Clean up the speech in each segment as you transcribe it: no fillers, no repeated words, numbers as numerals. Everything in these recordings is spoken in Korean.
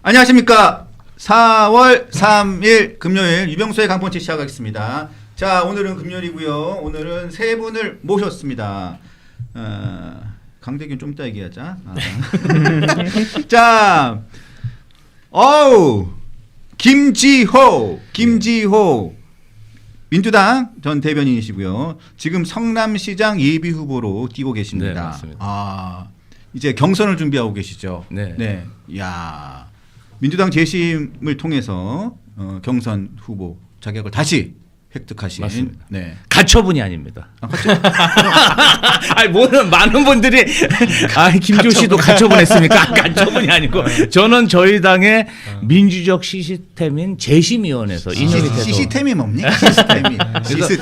안녕하십니까. 4월 3일 금요일 유병수의 강펀치 시작하겠습니다. 자, 오늘은 금요일이고요. 오늘은 세 분을 모셨습니다. 강대균 좀 이따 얘기하자. 자, 김지호 민주당 전 대변인이시고요. 지금 성남시장 예비 후보로 뛰고 계십니다. 네, 맞습니다. 이제 경선을 준비하고 계시죠. 네. 네. 야, 민주당 재심을 통해서 경선 후보 자격을 다시 획득하신. 맞습니다. 네. 가처분이 아닙니다. 아니 뭐는 많은 분들이 김지호 씨도 가처분했습니까? 가처분이 아니고 저는 저희 당의 민주적 시스템인 재심위원회에서 인용이 돼서 시스템이 뭡니까?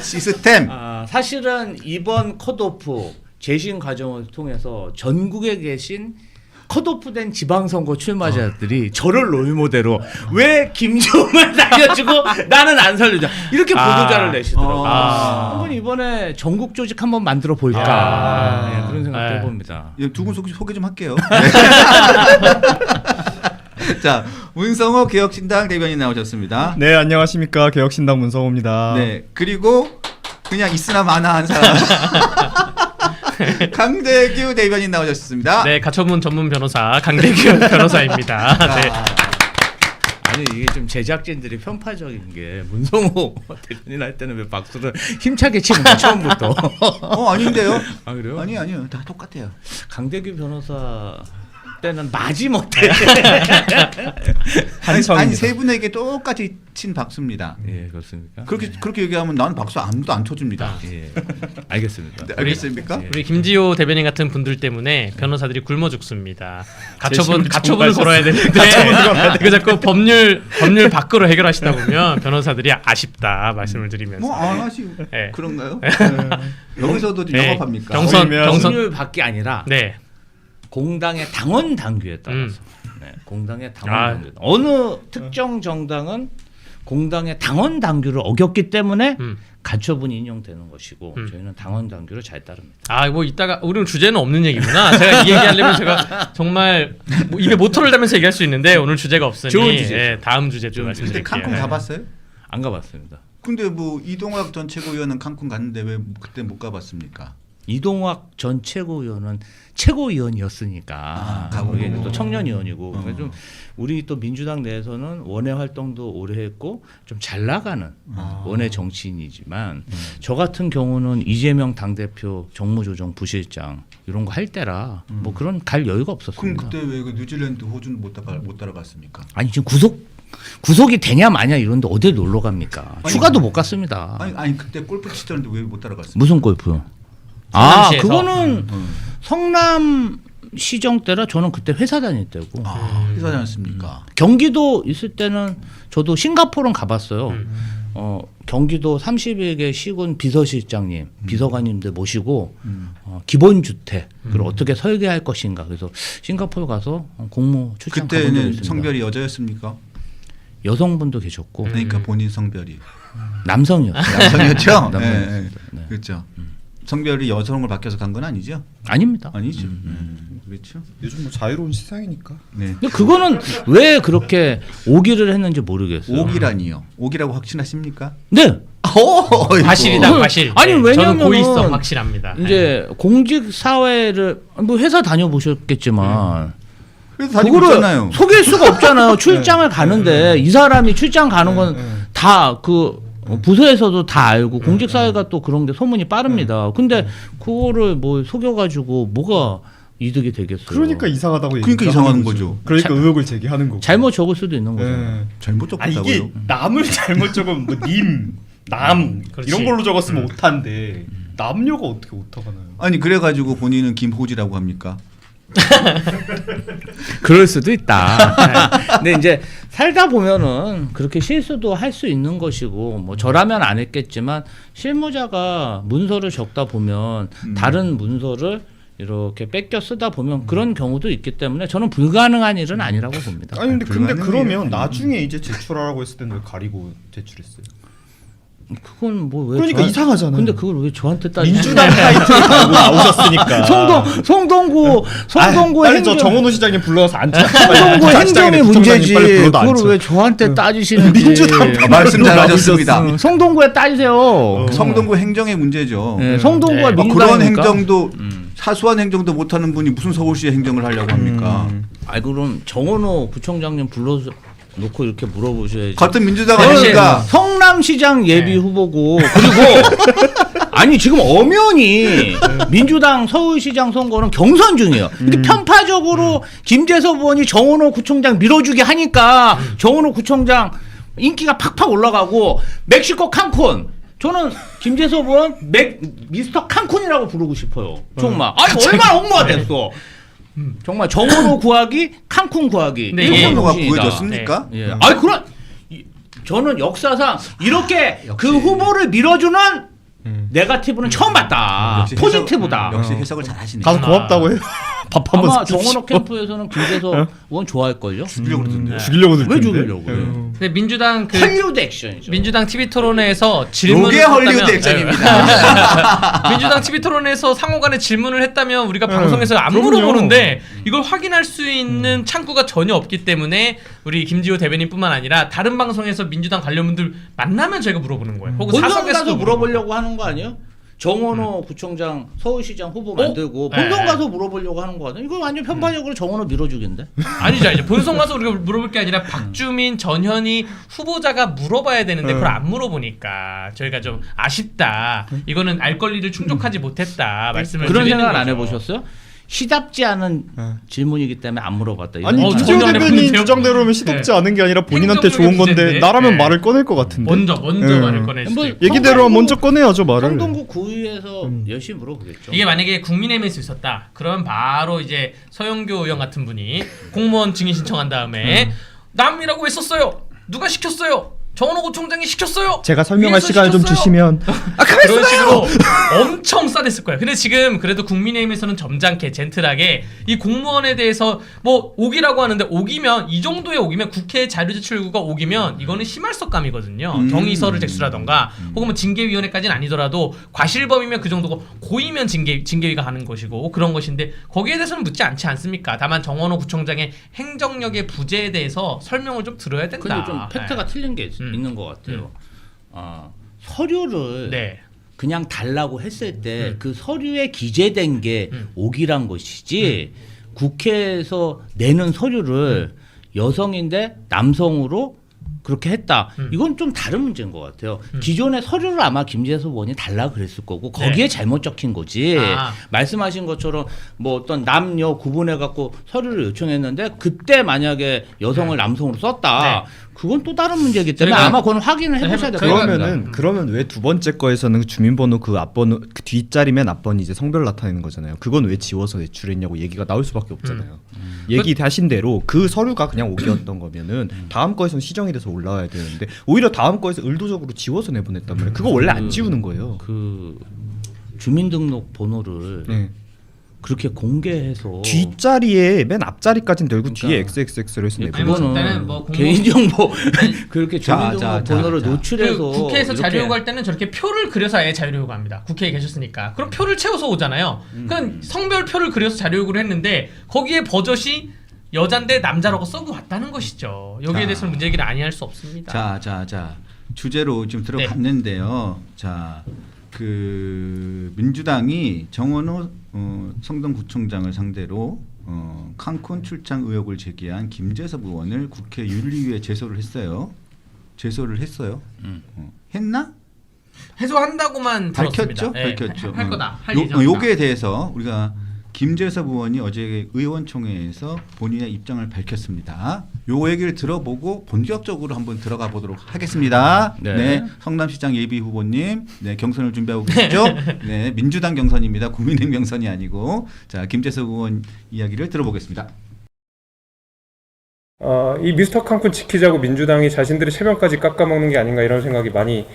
시스템. 사실은 이번 컷오프 재심 과정을 통해서 전국에 계신 컷오프된 지방선거 출마자들이 저를 롤모델로 왜 김지호만 살려주고 나는 안 살려줘 이렇게 보도자를 내시더라고요. 한번 이번에 전국 조직 한번 만들어 볼까 네, 그런 생각도 해봅니다. 두 분 소개 좀 할게요. 자, 문성호 개혁신당 대변인 나오셨습니다. 네, 안녕하십니까. 개혁신당 문성호입니다. 네, 그리고 그냥 있으나 마나한 사람 강대규 대변인 나오셨습니다. 네, 가처분 전문 변호사 강대규 변호사입니다. 네. 아니 이게 좀 제작진들이 편파적인 게 문성호 대변인 할 때는 왜 박수를 힘차게 치는 거야 처음부터? 아닌데요? 아 그래요? 아니요, 다 똑같아요. 강대규 변호사 때는 마지못해 아니 세 분에게 똑같이 친 박수입니다. 예 그렇습니까? 그렇게 얘기하면 나는 박수 아무도 안 쳐줍니다. 예 알겠습니다. 네, 알겠습니까? 우리 김지호 대변인 같은 분들 때문에 변호사들이 굶어 죽습니다. 가처분을 걸어야 되는데 그 자꾸 법률 밖으로 해결하시다 보면 변호사들이 아쉽다 말씀을 드리면서 안 하시고 네. 그런가요? 여기서도 영업합니까? 경선률 밖이 아니라 네. 공당의 당원 당규에 따라서 공당의 당원 당규 어느 특정 정당은 공당의 당원 당규를 어겼기 때문에 가처분이 인용되는 것이고 저희는 당원 당규를 잘 따릅니다. 뭐 이따가 우리는 주제는 없는 얘기구나. 제가 이 얘기하려면 제가 정말 입에 모터를 달면서 얘기할 수 있는데 오늘 주제가 없으니 좋은 주제. 예, 다음 주제 좀 근데 말씀드릴게요. 칸쿤 가봤어요? 안 가봤습니다. 근데 뭐 이동학 전 최고위원은 칸쿤 갔는데 왜 그때 못 가봤습니까? 이동학 전 최고위원은 최고위원이었으니까 가보고. 또 청년위원이고 그러니까 좀 우리 또 민주당 내에서는 원외 활동도 오래 했고 좀 잘 나가는 원외 정치인이지만 저 같은 경우는 이재명 당대표 정무조정 부실장 이런 거 할 때라 뭐 그런 갈 여유가 없었습니다. 그럼 그때 왜 그 뉴질랜드 호주는 못 따라갔습니까? 아니 지금 구속이 되냐 마냐 이런데 어딜 놀러 갑니까? 휴가도 못 갔습니다. 아니 그때 골프 치던데 왜 못 따라갔습니까? 무슨 골프요? 성남시에서. 그거는 성남 시정 때라 저는 그때 회사 다닐 때고. 회사 다녔습니까? 경기도 있을 때는 저도 싱가포르는 가봤어요. 경기도 31개 시군 비서실장님, 비서관님들 모시고 기본주택 그걸 어떻게 설계할 것인가. 그래서 싱가포르 가서 공모 출장 가본 적이 그때는 있습니다. 성별이 여자였습니까? 여성분도 계셨고 그러니까 본인 성별이 남성이었어요. 남성이었죠? 남성이었습니다. 네. 그렇죠. 성별이 여성으로 바뀌어서 간 건 아니죠? 아닙니다. 아니죠. 그렇죠. 요즘 뭐 자유로운 시장이니까. 네. 근데 그거는 왜 그렇게 오기를 했는지 모르겠어요. 오기라니요. 오기라고 확신하십니까? 네. 과실이다, 과실. 아니, 네, 왜냐면은 저는 고의성 확실합니다. 이제 공직 사회를 뭐 회사 다녀보셨겠지만 그래서 그거를 다니잖아요. 속일 수가 없잖아요. 출장을 가는데 이 사람이 출장 가는 건 다 그 부서에서도 다 알고 공직 사회가 또 그런 게 소문이 빠릅니다. 근데 그거를 뭐 속여가지고 뭐가 이득이 되겠어요. 그러니까 이상하다고 그러니까 얘기하는 이상한 거죠. 그러니까 의혹을 제기하는 거고. 잘못 적을 수도 있는 거죠. 잘못 이게 적었다고요? 남을 잘못 적으면 뭐 님, 남 그렇지. 이런 걸로 적었으면 오타인데 남녀가 어떻게 오타가 나요? 아니 그래가지고 본인은 김호지라고 합니까? 그럴 수도 있다. 근데 이제 살다 보면은 그렇게 실수도 할 수 있는 것이고 뭐 저라면 안 했겠지만 실무자가 문서를 적다 보면 다른 문서를 이렇게 뺏겨 쓰다 보면 그런 경우도 있기 때문에 저는 불가능한 일은 아니라고 봅니다. 아니 근데 불가능해요. 그러면 나중에 이제 제출하라고 했을 때는 왜 가리고 제출했어요? 그건 뭐 왜? 그러니까 이상하잖아요. 근데 그걸 왜 저한테 따지? 민주당 타이틀 달고 나오셨으니까. 송동구 빨리 행정 저 정원호 시장님 불러서 앉혀. 송동구 행정의 문제지. 그걸 왜 저한테 따지시는지. 민주당 말씀 잘하셨습니다. 송동구에 따지세요. 성동구 행정의 문제죠. 네, 송동구가 뭐 민주당이니까. 그런 행정도 사소한 행정도 못하는 분이 무슨 서울시의 행정을 하려고 합니까? 아이 그럼 정원호 구청장님 불러서 놓고 이렇게 물어보셔야지. 같은 민주당 저는 아닙니까? 성남시장 예비 후보고 그리고 아니 지금 엄연히 민주당 서울시장 선거는 경선 중이에요. 이렇게 편파적으로 김재섭 의원이 정원호 구청장 밀어주게 하니까 정원호 구청장 인기가 팍팍 올라가고 멕시코 칸쿤 저는 김재섭 의원 미스터 칸쿤이라고 부르고 싶어요. 정말 아니 얼마나 홍보가 됐어. 정말 정원호 구하기 칸쿤 구하기. 네, 이거 정원호가 정신이다. 구해졌습니까? 예. 아니 그런 저는 역사상 이렇게 그 후보를 밀어주는 네거티브는 처음 봤다. 역시 포지티브다. 역시 해석을 잘하시네. 가서 고맙다고 해요. 밥 한번 아마 사주십시오. 정원호 캠프에서는 김재섭 의원 좋아할걸요? 죽이려고 그러던데. 죽이려고 들 왜 텐데. 죽이려고요? 근데 민주당 헐리우드 액션이죠. 민주당 TV 토론에서 질문을 요게 헐리우드 했다면- 액션입니다. 민주당 TV 토론에서 상호간에 질문을 했다면 우리가 방송에서 안 물어보는데 이걸 확인할 수 있는 창구가 전혀 없기 때문에 우리 김지호 대변인뿐만 아니라 다른 방송에서 민주당 관련분들 만나면 저희가 물어보는 거예요. 혹은 본선 사석에서도 가서 물어보려고 하는 거 아니에요? 정원호 구청장 서울시장 후보 만들고 본선 네. 가서 물어보려고 하는 거 아니에요? 이거 완전 편파적으로 정원호 밀어주긴데? 아니죠. 이제 본선 가서 우리가 물어볼 게 아니라 박주민, 전현희 후보자가 물어봐야 되는데 그걸 안 물어보니까 저희가 좀 아쉽다. 이거는 알 권리를 충족하지 못했다. 말씀을 그런 드리는 생각 안 거죠. 해보셨어요? 시답지 않은 질문이기 때문에 안 물어봤다. 이거. 아니 어, 김지호 전혀 안 대변인 해봤는데요? 주장대로면 시덥지 네. 않은 게 아니라 본인한테 행정적인 좋은 건데 문제인데. 나라면 네. 말을 꺼낼 것 같은데. 먼저 네. 말을 꺼낼 수도 뭐, 있고. 얘기대로 성동구- 먼저 꺼내야죠 말을. 성동구 구의에서 열심히 물어보겠죠. 이게 만약에 국민의힘에서 있었다. 그러면 바로 이제 서영교 의원 같은 분이 공무원 증인 신청한 다음에 남이라고 왜 썼어요? 누가 시켰어요? 정원호 구청장이 시켰어요. 제가 설명할 위에서 시간을 좀 시켰어요. 주시면. 그런 식으로 엄청 싸댔을 거예요. 근데 지금 그래도 국민의힘에서는 점잖게 젠틀하게 이 공무원에 대해서 뭐 오기라고 하는데 오기면 이 정도의 오기면 국회 자료제출 요구가 오기면 이거는 심할석감이거든요. 경위서를 제출하던가 혹은 뭐 징계위원회까지는 아니더라도 과실범이면 그 정도고 고의면 징계위가 하는 것이고 그런 것인데 거기에 대해서는 묻지 않지 않습니까? 다만 정원호 구청장의 행정력의 부재에 대해서 설명을 좀 들어야 된다. 근데 좀 팩트가 틀린 게 있는 것 같아요. 서류를 네. 그냥 달라고 했을 때 그 서류에 기재된 게 오기란 것이지 국회에서 내는 서류를 여성인데 남성으로 그렇게 했다. 이건 좀 다른 문제인 것 같아요. 기존의 서류를 아마 김재섭 의원이 달라 그랬을 거고 거기에 네. 잘못 적힌 거지. 아. 말씀하신 것처럼 뭐 어떤 남녀 구분해 갖고 서류를 요청했는데 그때 만약에 여성을 남성으로 썼다. 네. 그건 또 다른 문제이기 때문에 저희가- 아마 그건 확인을 해보셔야 될 것 같습니다. 그러면 왜 두 번째 거에서는 그 주민번호 그 앞번호 그 뒷자리면 앞번호 이제 성별 나타내는 거잖아요. 그건 왜 지워서 제출했냐고 얘기가 나올 수밖에 없잖아요. 얘기하신 대로 그 서류가 그냥 오기였던 거면은 다음 거에서는 시정이 돼서 올라와야 되는데 오히려 다음 거에서 의도적으로 지워서 내보냈단 말이에요. 그거 원래 안 지우는 거예요. 그 주민등록 번호를 네. 그렇게 공개해서 뒷자리에 맨 앞자리까지는 들고 그러니까. 뒤에 XXX로 해서 예, 내보내요. 일단은 그거는 뭐 공무원- 개인정보 그렇게 자, 주민등록 자, 번호를 자. 노출해서 그 국회에서 이렇게- 자료 요구할 때는 저렇게 표를 그려서 아예 자료 요구합니다. 국회에 계셨으니까. 그럼 표를 채워서 오잖아요. 그건 성별표를 그려서 자료 요구를 했는데 거기에 버젓이 여잔데 남자라고 써고 왔다는 것이죠. 여기에 자. 대해서는 문제 제기를 아니할 수 없습니다. 자. 주제로 지금 들어갔는데요. 자, 그 민주당이 정원호 성동구청장을 상대로 칸쿤 출장 의혹을 제기한 김재섭 의원을 국회 윤리위에 제소를 했어요. 했나? 해소한다고만 들었습니다. 밝혔죠? 밝혔죠. 할 거다. 할 예정이다. 요게 대해서 우리가 김재섭 의원이 어제 의원총회에서 본인의 입장을 밝혔습니다. 요 얘기를 들어보고 본격적으로 한번 들어가 보도록 하겠습니다. 네. 네, 성남시장 예비 후보님, 네, 경선을 준비하고 계시죠? 네, 민주당 경선입니다. 국민의힘 경선이 아니고, 자, 김재섭 의원 이야기를 들어보겠습니다. 이 미스터 칸쿤 지키자고 민주당이 자신들의 체면까지 깎아먹는 게 아닌가 이런 생각이 많이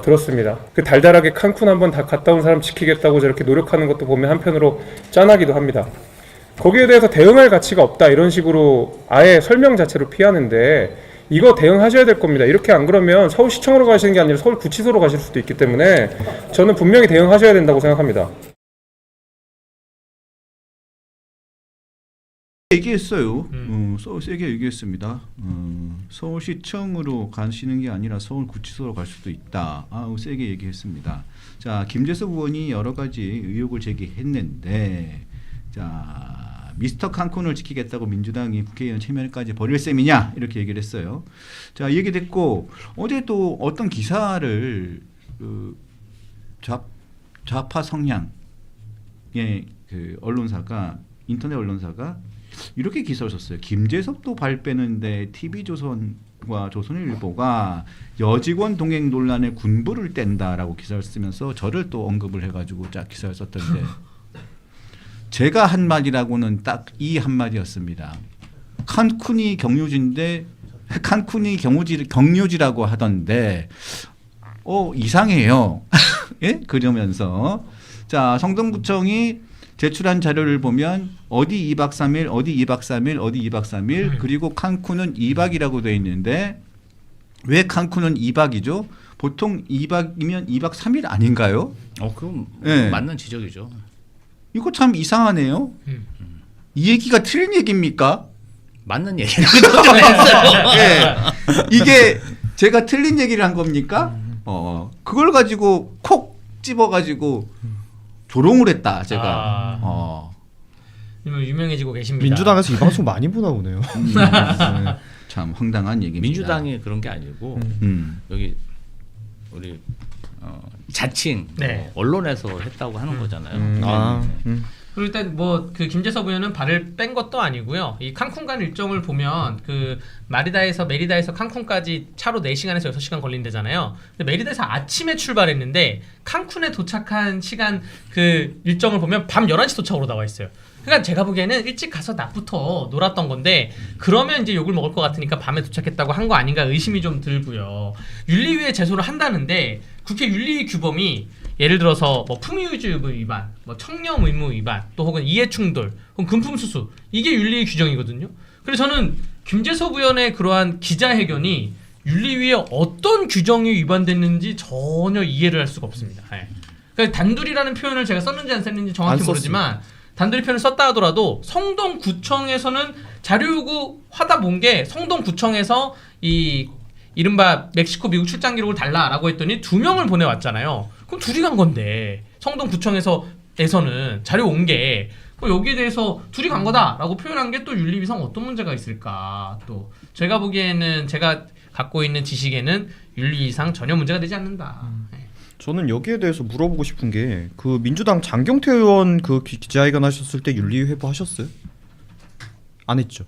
들었습니다. 그 달달하게 칸쿤 한번 다 갔다 온 사람 지키겠다고 저렇게 노력하는 것도 보면 한편으로 짠하기도 합니다. 거기에 대해서 대응할 가치가 없다 이런 식으로 아예 설명 자체로 피하는데 이거 대응하셔야 될 겁니다. 이렇게 안 그러면 서울시청으로 가시는 게 아니라 서울구치소로 가실 수도 있기 때문에 저는 분명히 대응하셔야 된다고 생각합니다. 얘기했어요. 세게 얘기했습니다. 서울시청으로 가시는 게 아니라 서울구치소로 갈 수도 있다. 세게 얘기했습니다. 자, 김재섭 의원이 여러 가지 의혹을 제기했는데, 자, 미스터 칸쿤을 지키겠다고 민주당이 국회의원 체면까지 버릴 셈이냐 이렇게 얘기를 했어요. 자, 얘기 됐고 어제 또 어떤 기사를 좌파 성향의 그 언론사가 인터넷 언론사가 이렇게 기사를 썼어요. 김재섭도 발 빼는데 TV조선과 조선일보가 여직원 동행 논란에 군부를 뗀다라고 기사를 쓰면서 저를 또 언급을 해가지고 쫙 기사를 썼던데 제가 한 말이라고는 딱 이 한마디였습니다. 칸쿤이 경유지인데 칸쿤이 경유지라고 하던데 이상해요. 예? 그러면서 자, 성동구청이 제출한 자료를 보면 어디 2박 3일, 어디 2박 3일, 어디 2박 3일 그리고 칸쿤은 2박이라고 되어 있는데 왜 칸쿤은 2박이죠? 보통 2박이면 2박 3일 아닌가요? 그럼 네. 맞는 지적이죠. 이거 참 이상하네요. 이 얘기가 틀린 얘기입니까? 맞는 얘기를 했어요. 예. 이게 제가 틀린 얘기를 한 겁니까? 그걸 가지고 콕 집어가지고 조롱을 했다 제가. 유명해지고 계십니다. 민주당에서 이 방송 많이 보나 보네요. 참 황당한 얘기입니다. 민주당이 그런 게 아니고 여기 우리 자칭 네. 언론에서 했다고 하는 거잖아요. 그리고 일단 뭐 그 김재섭 의원은 발을 뺀 것도 아니고요. 이 칸쿤 간 일정을 보면 그 메리다에서 칸쿤까지 차로 4시간에서 6시간 걸린대잖아요. 근데 메리다에서 아침에 출발했는데 칸쿤에 도착한 시간 그 일정을 보면 밤 11시 도착으로 나와 있어요. 그러니까 제가 보기에는 일찍 가서 낮부터 놀았던 건데 그러면 이제 욕을 먹을 것 같으니까 밤에 도착했다고 한 거 아닌가 의심이 좀 들고요. 윤리위에 제소를 한다는데 국회 윤리 규범이 예를 들어서 뭐 품위유지의무 위반, 뭐 청렴 의무 위반, 또 혹은 이해충돌, 혹은 금품수수 이게 윤리 규정이거든요. 그래서 저는 김재섭 의원의 그러한 기자회견이 윤리위에 어떤 규정이 위반됐는지 전혀 이해를 할 수가 없습니다. 네. 그러니까 단둘이라는 표현을 제가 썼는지 안 썼는지 정확히 모르지만 단둘이 표현을 썼다 하더라도 성동구청에서는 자료 요구하다 본 게 성동구청에서 이 이른바 멕시코 미국 출장 기록을 달라라고 했더니 2명을 보내왔잖아요. 그럼 둘이 간 건데 성동구청에서는 자료 온 게 여기에 대해서 둘이 간 거다라고 표현한 게 또 윤리위상 어떤 문제가 있을까? 또 제가 보기에는 제가 갖고 있는 지식에는 윤리위상 전혀 문제가 되지 않는다. 저는 여기에 대해서 물어보고 싶은 게 그 민주당 장경태 의원 그 기자회견 하셨을 때 윤리 회부하셨어요? 안 했죠.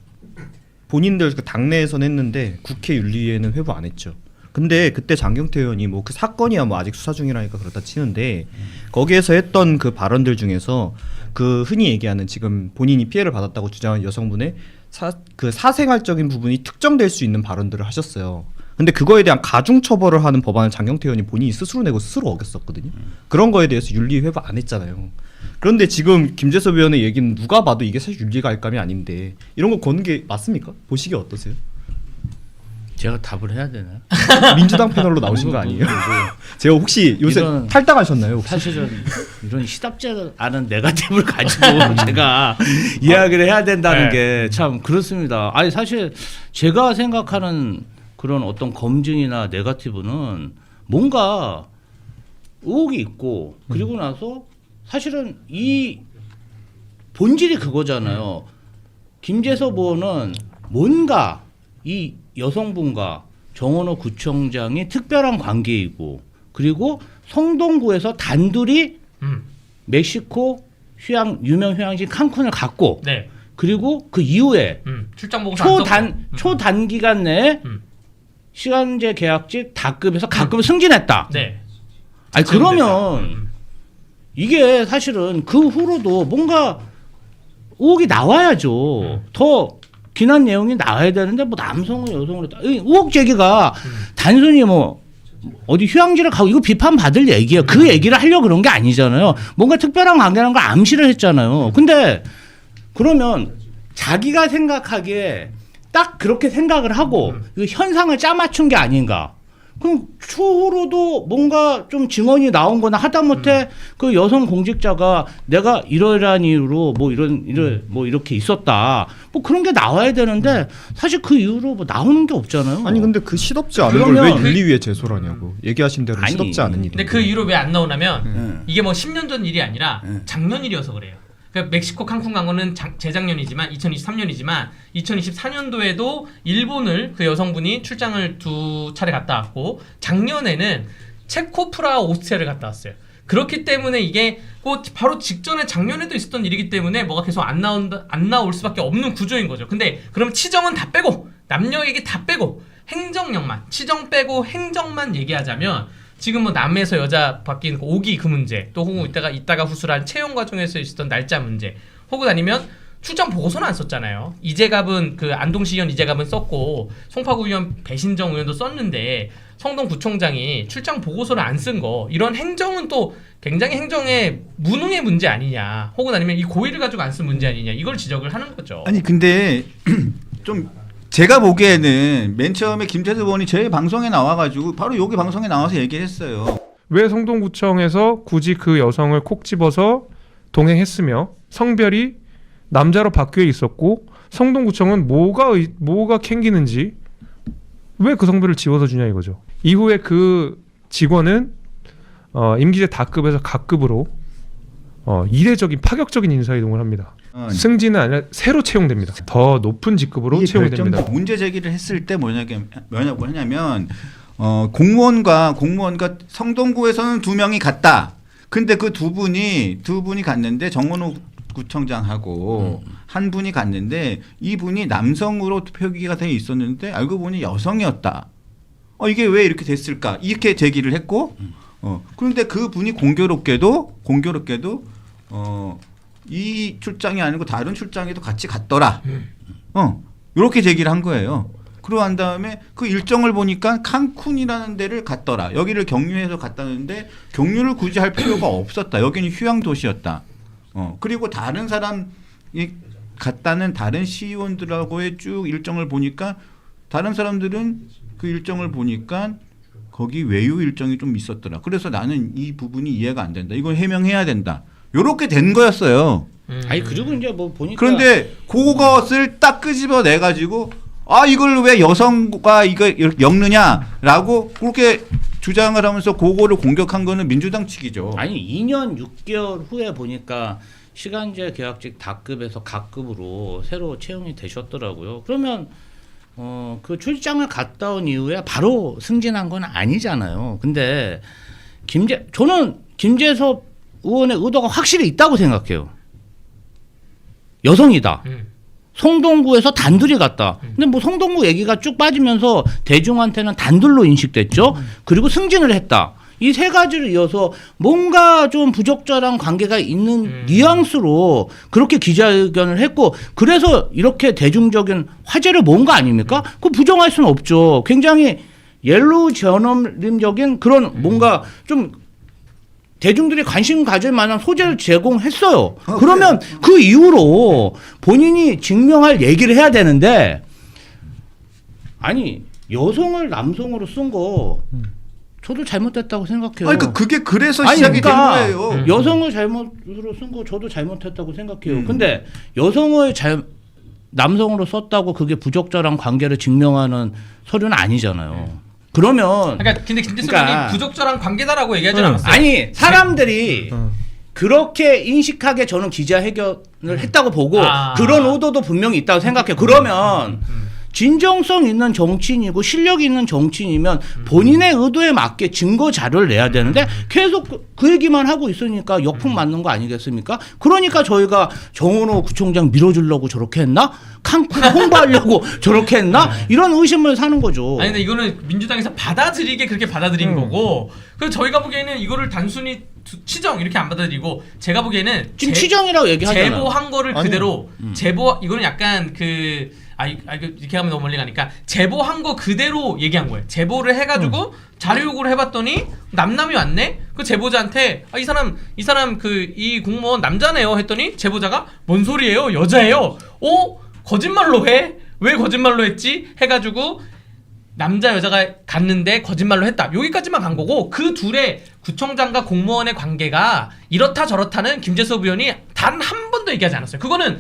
본인들 그 당내에서는 했는데 국회 윤리위에는 회부 안 했죠. 근데 그때 장경태 의원이 뭐 그 사건이야 뭐 아직 수사 중이라니까 그렇다 치는데 거기에서 했던 그 발언들 중에서 그 흔히 얘기하는 지금 본인이 피해를 받았다고 주장한 여성분의 그 사생활적인 부분이 특정될 수 있는 발언들을 하셨어요. 근데 그거에 대한 가중 처벌을 하는 법안을 장경태 의원이 본인이 스스로 내고 스스로 어겼었거든요. 그런 거에 대해서 윤리 회부 안 했잖아요. 그런데 지금 김재섭 의원의 얘기는 누가 봐도 이게 사실 윤리갈감이 아닌데 이런 거 거는 게 맞습니까? 보시기에 어떠세요? 제가 답을 해야 되나요? 민주당 패널로 나오신 거 아니에요? 제가 혹시 요새 탈당하셨나요? 혹시? 사실은 이런 시답지 않은 네거티브를 가지고 제가 이야기를 해야 된다는 게 참 그렇습니다. 아니 사실 제가 생각하는 그런 어떤 검증이나 네거티브는 뭔가 의혹이 있고 그리고 나서 사실은 이 본질이 그거잖아요. 김재섭 의원은 뭔가 이 여성분과 정원호 구청장이 특별한 관계이고 그리고 성동구에서 단둘이 멕시코 유명 휴양지 칸쿤을 갔고 네. 그리고 그 이후에 출장 보고서 초단기간 내에 시간제 계약직 다급에서 가급을 승진했다. 네. 아니 그러면 이게 사실은 그 후로도 뭔가 의혹이 나와야죠. 더 기난 내용이 나와야 되는데 뭐 남성을 여성으로 의혹 제기가 단순히 뭐 어디 휴양지를 가고 이거 비판받을 얘기예요. 그 얘기를 하려고 그런 게 아니잖아요. 뭔가 특별한 관계라는 걸 암시를 했잖아요. 근데 그러면 자기가 생각하기에 딱 그렇게 생각을 하고 그 현상을 짜맞춘 게 아닌가. 그럼 추후로도 뭔가 좀 증언이 나온 거나 하다못해 그 여성 공직자가 내가 이러이러한 이유로 뭐 이렇게 있었다. 뭐 그런 게 나와야 되는데 사실 그 이후로 뭐 나오는 게 없잖아요. 아니 근데 그 시덥지 않은 걸 그러면 왜 윤리위에 제소하냐고. 얘기하신 대로 아니, 시덥지 않은 일인데. 근데 그 이후로 왜 안 나오냐면 이게 뭐 10년 전 일이 아니라 작년 일이어서 그래요. 그러니까 멕시코 칸쿤 간 거는 재작년이지만 2023년이지만 2024년도에도 일본을 그 여성분이 출장을 2차례 갔다 왔고 작년에는 체코, 프라하, 오스트리아를 갔다 왔어요. 그렇기 때문에 이게 뭐 바로 직전에 작년에도 있었던 일이기 때문에 뭐가 계속 안 나올 수밖에 없는 구조인 거죠. 근데 그럼 치정은 다 빼고 남녀 얘기 다 빼고 행정력만 치정 빼고 행정만 얘기하자면 지금 뭐 남에서 여자 바뀐 오기 그 문제 또 혹은 이따가 후술한 채용 과정에서 있었던 날짜 문제 혹은 아니면 출장 보고서는 안 썼잖아요. 이재갑은 그 안동시의원 이재갑은 썼고 송파구 의원 배신정 의원도 썼는데 성동구청장이 출장 보고서를 안 쓴 거 이런 행정은 또 굉장히 행정의 무능의 문제 아니냐 혹은 아니면 이 고의를 가지고 안 쓴 문제 아니냐 이걸 지적을 하는 거죠. 아니 근데 좀 제가 보기에는 맨 처음에 김태수 의원이 저희 방송에 나와가지고 바로 여기 방송에 나와서 얘기했어요. 왜 성동구청에서 굳이 그 여성을 콕 집어서 동행했으며 성별이 남자로 바뀌어 있었고 성동구청은 뭐가 캥기는지 왜 그 성별을 지워서 주냐 이거죠. 이후에 그 직원은 임기제 다급에서 각급으로 이례적인 파격적인 인사이동을 합니다. 승진은 아니라 새로 채용됩니다. 더 높은 직급으로 채용됩니다. 문제 제기를 했을 때 뭐냐고 하냐면 공무원과 성동구에서는 2명이 갔다. 근데 그 두 분이 갔는데 정원호 구청장하고 한 분이 갔는데 이 분이 남성으로 표기가 돼 있었는데 알고 보니 여성이었다. 이게 왜 이렇게 됐을까? 이렇게 제기를 했고 그런데 그 분이 공교롭게도 이 출장이 아니고 다른 출장에도 같이 갔더라. 이렇게 제기를 한 거예요. 그러고 난 다음에 그 일정을 보니까 칸쿤이라는 데를 갔더라. 여기를 경유해서 갔다는데 경유를 굳이 할 필요가 없었다. 여기는 휴양 도시였다. 그리고 다른 사람이 갔다는 다른 시의원들하고의 쭉 일정을 보니까 다른 사람들은 그 일정을 보니까 거기 외유 일정이 좀 있었더라. 그래서 나는 이 부분이 이해가 안 된다. 이걸 해명해야 된다. 요렇게 된 거였어요. 아니 그리고 이제 뭐 보니까 그런데 그것을 딱 끄집어 내 가지고 이걸 왜 여성과 이거 엮느냐라고 그렇게 주장을 하면서 그거를 공격한 거는 민주당 측이죠. 아니 2년 6개월 후에 보니까 시간제 계약직 다급에서 각급으로 새로 채용이 되셨더라고요. 그러면 그 출장을 갔다 온 이후에 바로 승진한 건 아니잖아요. 근데 저는 김재섭 의원의 의도가 확실히 있다고 생각해요. 여성이다. 성동구에서 단둘이 갔다. 근데 뭐 성동구 얘기가 쭉 빠지면서 대중한테는 단둘로 인식됐죠. 그리고 승진을 했다. 이 세 가지를 이어서 뭔가 좀 부적절한 관계가 있는 뉘앙스로 그렇게 기자회견을 했고 그래서 이렇게 대중적인 화제를 모은 거 아닙니까? 그거 부정할 수는 없죠. 굉장히 옐로우 저널림적인 그런 뭔가 좀 대중들이 관심 가질 만한 소재를 제공했어요. 그러면 그래요. 그 이후로 본인이 증명할 얘기를 해야 되는데 아니 여성을 남성으로 쓴 거 저도 잘못됐다고 생각해요. 아니 그게 그래서 아니, 시작이 그러니까 된 거예요. 여성을 잘못으로 쓴 거 저도 잘못했다고 생각해요. 근데 여성을 남성으로 썼다고 그게 부적절한 관계를 증명하는 서류는 아니잖아요. 그러면 그러니까 근데 김재수 그러니까- 의원이 부적절한 관계다라고 얘기하지 않았어요. 아니 사람들이 그렇게 인식하게 저는 기자회견을 했다고 보고 그런 의도도 분명히 있다고 생각해요. 그러면 진정성 있는 정치인이고 실력 있는 정치인이면 본인의 의도에 맞게 증거 자료를 내야 되는데 계속 그 얘기만 하고 있으니까 역풍 맞는 거 아니겠습니까? 그러니까 저희가 정원호 구청장 밀어주려고 저렇게 했나? 칸쿤 홍보하려고 저렇게 했나? 이런 의심을 사는 거죠. 아니 근데 이거는 민주당에서 받아들이게 그렇게 받아들인 거고 그래서 저희가 보기에는 이거를 단순히 치정 이렇게 안 받아들이고 제가 보기에는 지금 치정이라고 얘기하잖아요. 제보한 거를 그대로 이거는 약간 그 이렇게 하면 너무 멀리 가니까 제보한 거 그대로 얘기한 거예요. 제보를 해가지고 자료 요구를 해봤더니 남남이 왔네. 그 제보자한테 이 사람 이 공무원 남자네요 했더니 제보자가 뭔 소리예요? 여자예요. 거짓말로 해? 왜 거짓말로 했지? 해가지고 남자 여자가 갔는데 거짓말로 했다. 여기까지만 간 거고 그 둘의 구청장과 공무원의 관계가 이렇다 저렇다는 김재섭 의원이 단 한 번도 얘기하지 않았어요. 그거는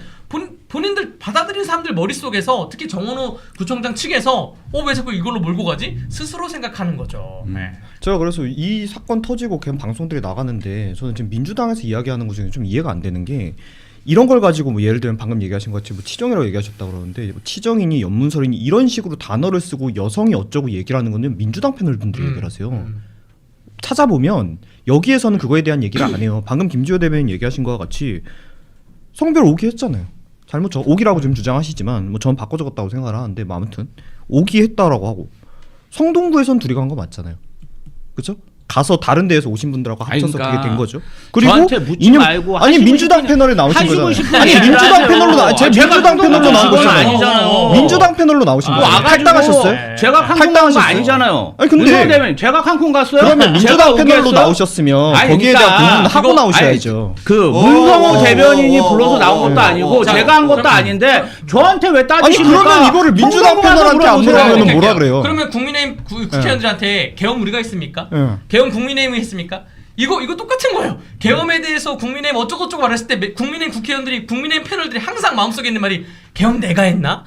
본인들 받아들인 사람들 머릿속에서 특히 정원호 구청장 측에서 왜 자꾸 이걸로 몰고 가지? 스스로 생각하는 거죠. 네. 제가 그래서 이 사건 터지고 그냥 방송들이 나가는데 저는 지금 민주당에서 이야기하는 것 중에 좀 이해가 안 되는 게 이런 걸 가지고 뭐 예를 들면 방금 얘기하신 것 같이 뭐 치정이라고 얘기하셨다고 그러는데 뭐 치정이니 연문설이니 이런 식으로 단어를 쓰고 여성이 어쩌고 얘기를 하는 거는 민주당 패널 분들이 얘기를 하세요. 찾아보면 여기에서는 그거에 대한 얘기를 안 해요. 방금 김지호 대변인 얘기하신 것과 같이 성별 오기 했잖아요. 잘못 오기라고 좀 주장하시지만 뭐 저는 바꿔 적었다고 생각을 하는데 뭐 아무튼 오기 했다라고 하고 성동구에선 둘이 간 거 맞잖아요. 그렇죠? 가서 다른 데에서 오신 분들하고 합쳐서 그러니까 그게 된 거죠. 그리고 저한테 묻지 말고 아니 하시고 민주당 싶은- 패널에 나오신 하시고 거잖아요. 싶은 아니 얘기를 민주당 하세요. 패널로 제가 민주당 패널로 나온 직원은 거잖아요. 아니잖아요. 민주당 패널로 나오신 거예요. 탈당하셨어요? 제가 칸쿤 간거 탈당하셨어요? 아니잖아요. 아니, 근데 되면 제가 칸쿤 갔어요? 그러면 민주당 제가 패널로 오겠어요? 나오셨으면 아니, 거기에 그러니까 대한 공부는 하고 그거- 나오셔야죠. 그 문성호 대변인이 불러서 나온 것도 오, 아니고 자, 제가 한 것도 아닌데 저한테 왜 아니 따지십니까? 그러면 이거를 민주당 패널한테 안 물어보면 뭐라 그래요? 그러면 국민의힘 국회의원들한테 계엄 우리가 했습니까? 예. 계엄 국민의힘이 했습니까? 이거 똑같은 거예요. 계엄에 대해서 국민의힘 어쩌고저쩌고 말했을 때 국민의힘 국회의원들이 국민의힘 패널들이 항상 마음속에 있는 말이 계엄 내가 했나?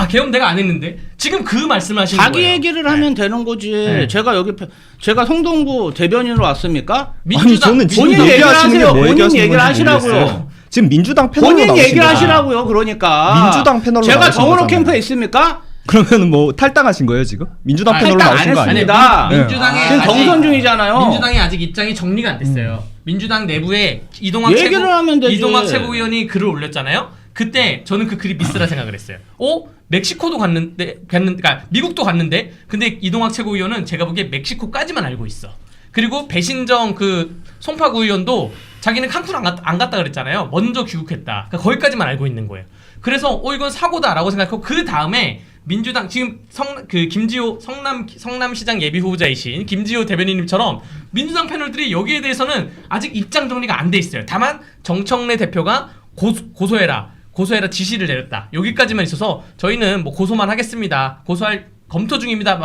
계엄 내가 안 했는데 지금 그 말씀을 하시는 자기 거예요. 얘기를 하면 되는 거지. 네. 제가 성동구 대변인으로 왔습니까? 아니 저는 지금 본인 얘기를 얘기하시는 게 하세요. 뭐 본인 얘기하시는 얘기를 건지 하시라고요. 모르겠어요. 지금 민주당 패널로 본인 나오신 얘기를 거예요. 하시라고요. 그러니까 민주당 패널로 제가 나오신 정원호 거잖아요. 캠프에 있습니까? 그러면은 뭐 탈당하신 거예요 지금? 민주당 패널로 탈당 나오신 안 거 아니에요? 했습니다. 민주당의 지금 아직- 경선 중이잖아요. 민주당이 아직 입장이 정리가 안 됐어요. 민주당 내부에 이동학 얘기를 하면 되지. 최고위원이 글을 올렸잖아요. 그때 저는 그 글이 미스라 생각을 했어요. 멕시코도 그러니까 미국도 갔는데 근데 이동학 최고위원은 제가 보기에 멕시코까지만 알고 있어. 그리고 배신정 그 송파구 의원도 자기는 칸쿤 안 갔다 그랬잖아요. 먼저 귀국했다. 그러니까 거기까지만 알고 있는 거예요. 그래서 이건 사고다라고 생각하고 그 다음에 민주당 지금 김지호 성남시장 예비 후보자이신 김지호 대변인님처럼 민주당 패널들이 여기에 대해서는 아직 입장 정리가 안 돼 있어요. 다만 정청래 대표가 고소해라 지시를 내렸다. 여기까지만 있어서 저희는 뭐 고소만 하겠습니다. 고소할 검토 중입니다.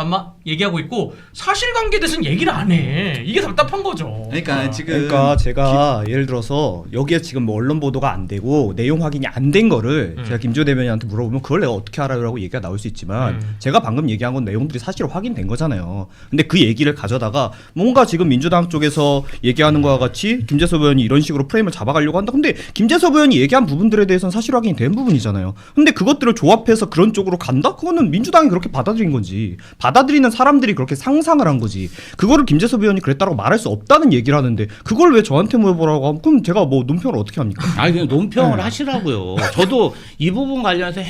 얘기하고 있고 사실관계에 대해서는 얘기를 안 해. 이게 답답한 거죠. 그러니까 지금 그러니까 제가 예를 들어서 여기에 지금 뭐 언론 보도가 안 되고 내용 확인이 안 된 거를 제가 김지호 대변인한테 물어보면 그걸 내가 어떻게 알아요라고 얘기가 나올 수 있지만 제가 방금 얘기한 건 내용들이 사실 확인된 거잖아요. 근데 그 얘기를 가져다가 뭔가 지금 민주당 쪽에서 얘기하는 거와 같이 김재섭 의원이 이런 식으로 프레임을 잡아가려고 한다. 근데 김재섭 의원이 얘기한 부분들에 대해서는 사실 확인이 된 부분이잖아요. 근데 그것들을 조합해서 그런 쪽으로 간다? 그거는 민주당이 그렇게 받아들인 건지 받아들이는 사람들이 그렇게 상상을 한 거지. 그거를 김재섭 의원이 그랬다고 말할 수 없다는 얘기를 하는데 그걸 왜 저한테 물어보라고 하면 그럼 제가 뭐 논평을 어떻게 합니까? 아니 그냥 논평을 하시라고요. 저도 이 부분 관련해서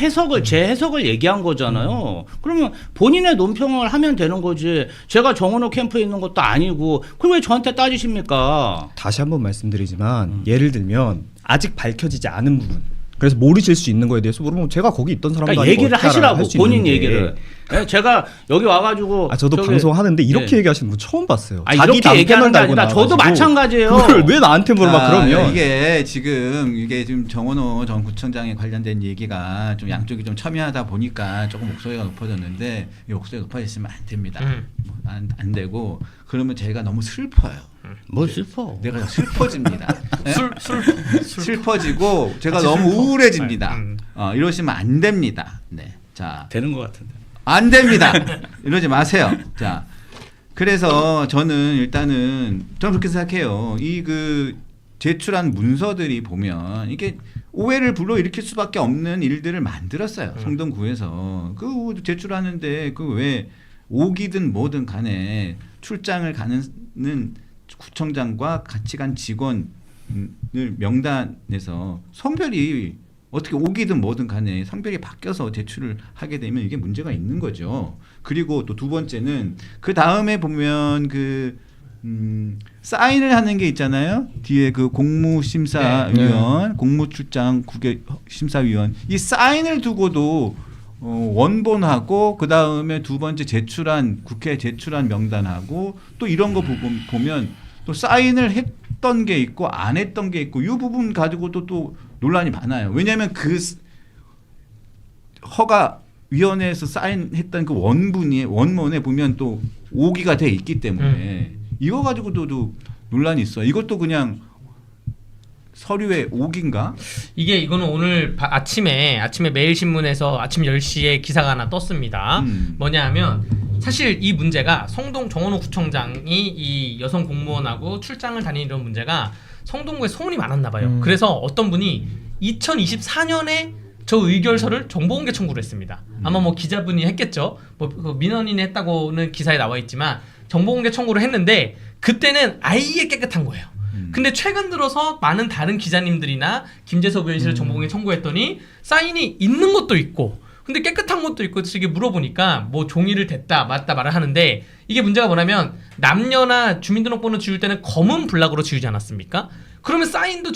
제 해석을 얘기한 거잖아요. 그러면 본인의 논평을 하면 되는 거지. 제가 정원호 캠프에 있는 것도 아니고 그걸 왜 저한테 따지십니까? 다시 한번 말씀드리지만 예를 들면 아직 밝혀지지 않은 부분 그래서 모르실 수 있는 거에 대해서 물어보면 제가 거기 있던 사람도 그러니까 아니고 얘기를 어떻게 알아요? 하시라고 할수 본인 있는데. 얘기를. 네, 제가 여기 와가지고 저도 방송하는데 이렇게 얘기하시는 분 처음 봤어요. 이렇게 남 얘기하는 게 패널 아니라 달고 저도 나와가지고 마찬가지예요. 그걸 왜 나한테 물어봐 그러면 이게 지금 정원호 전 구청장에 관련된 얘기가 좀 양쪽이 좀 첨예하다 보니까 조금 목소리가 높아졌는데 이 목소리가 높아졌으면 안 됩니다. 안 되고 그러면 제가 너무 슬퍼요. 뭘 슬퍼? 내가 슬퍼집니다. 네? 슬퍼지고 제가 너무 우울해집니다. 이러시면 안 됩니다. 네, 자 되는 것 같은데. 안 됩니다. 이러지 마세요. 자, 그래서 저는 일단은 저는 그렇게 생각해요. 제출한 문서들이 보면 이게 오해를 불러일으킬 수밖에 없는 일들을 만들었어요. 성동구에서 그 제출하는데 그 왜 오기든 뭐든 간에 출장을 가는 구청장과 같이 간 직원을 명단에서 성별이 어떻게 오기든 뭐든 간에 성별이 바뀌어서 제출을 하게 되면 이게 문제가 있는 거죠. 그리고 또 두 번째는 그 다음에 보면 사인을 하는 게 있잖아요. 뒤에 그 공무심사위원, 공무출장 국외 심사위원 이 사인을 두고도 원본하고 그 다음에 두 번째 국회에 제출한 명단하고 또 이런 거 보면 또 사인을 했던 게 있고 안 했던 게 있고 이 부분 가지고도 또 논란이 많아요. 왜냐하면 그 허가 위원회에서 사인했던 그 원문에 보면 또 오기가 돼 있기 때문에 이거 가지고도 논란이 있어요. 이것도 그냥 서류의 오기인가? 이거는 오늘 아침에 매일신문에서 아침 10시에 기사가 하나 떴습니다. 뭐냐 하면 사실 이 문제가 정원호 구청장이 이 여성 공무원하고 출장을 다니는 이런 문제가 성동구에 소문이 많았나 봐요. 그래서 어떤 분이 2024년에 저 의결서를 정보공개 청구를 했습니다. 아마 뭐 기자분이 했겠죠. 뭐 민원인이 했다고는 기사에 나와 있지만 정보공개 청구를 했는데 그때는 아예 깨끗한 거예요. 근데 최근 들어서 많은 다른 기자님들이나 김재섭 의원실을 정보공개 청구했더니 사인이 있는 것도 있고 근데 깨끗한 것도 있고 그래서 이게 물어보니까 뭐 종이를 댔다 맞다 말을 하는데 이게 문제가 뭐냐면 남녀나 주민등록번호 지울 때는 검은 블락으로 지우지 않았습니까? 그러면 사인도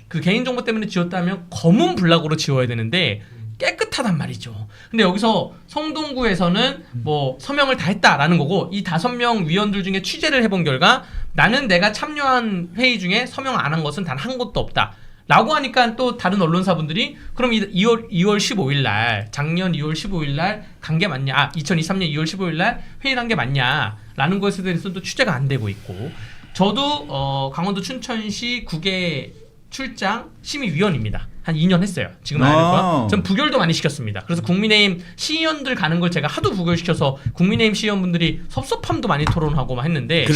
그 개인정보 때문에 지웠다면 검은 블락으로 지워야 되는데 깨끗하단 말이죠. 근데 여기서 성동구에서는 뭐 서명을 다 했다라는 거고 이 5명 위원들 중에 취재를 해본 결과 나는 내가 참여한 회의 중에 서명 안 한 것은 단 한 것도 없다. 라고 하니까 또 다른 언론사분들이 그럼 2월 15일 날 작년 2월 15일 날 간 게 맞냐? 2023년 2월 15일 날 회의를 한 게 맞냐라는 것에 대해서는 또 취재가 안 되고 있고 저도 강원도 춘천시 국외 출장 심의위원입니다. 한 2년 했어요. 지금 알고요. 전 부결도 많이 시켰습니다. 그래서 국민의힘 시의원들 가는 걸 제가 하도 부결시켜서 국민의힘 시의원분들이 섭섭함도 많이 토론하고 막 했는데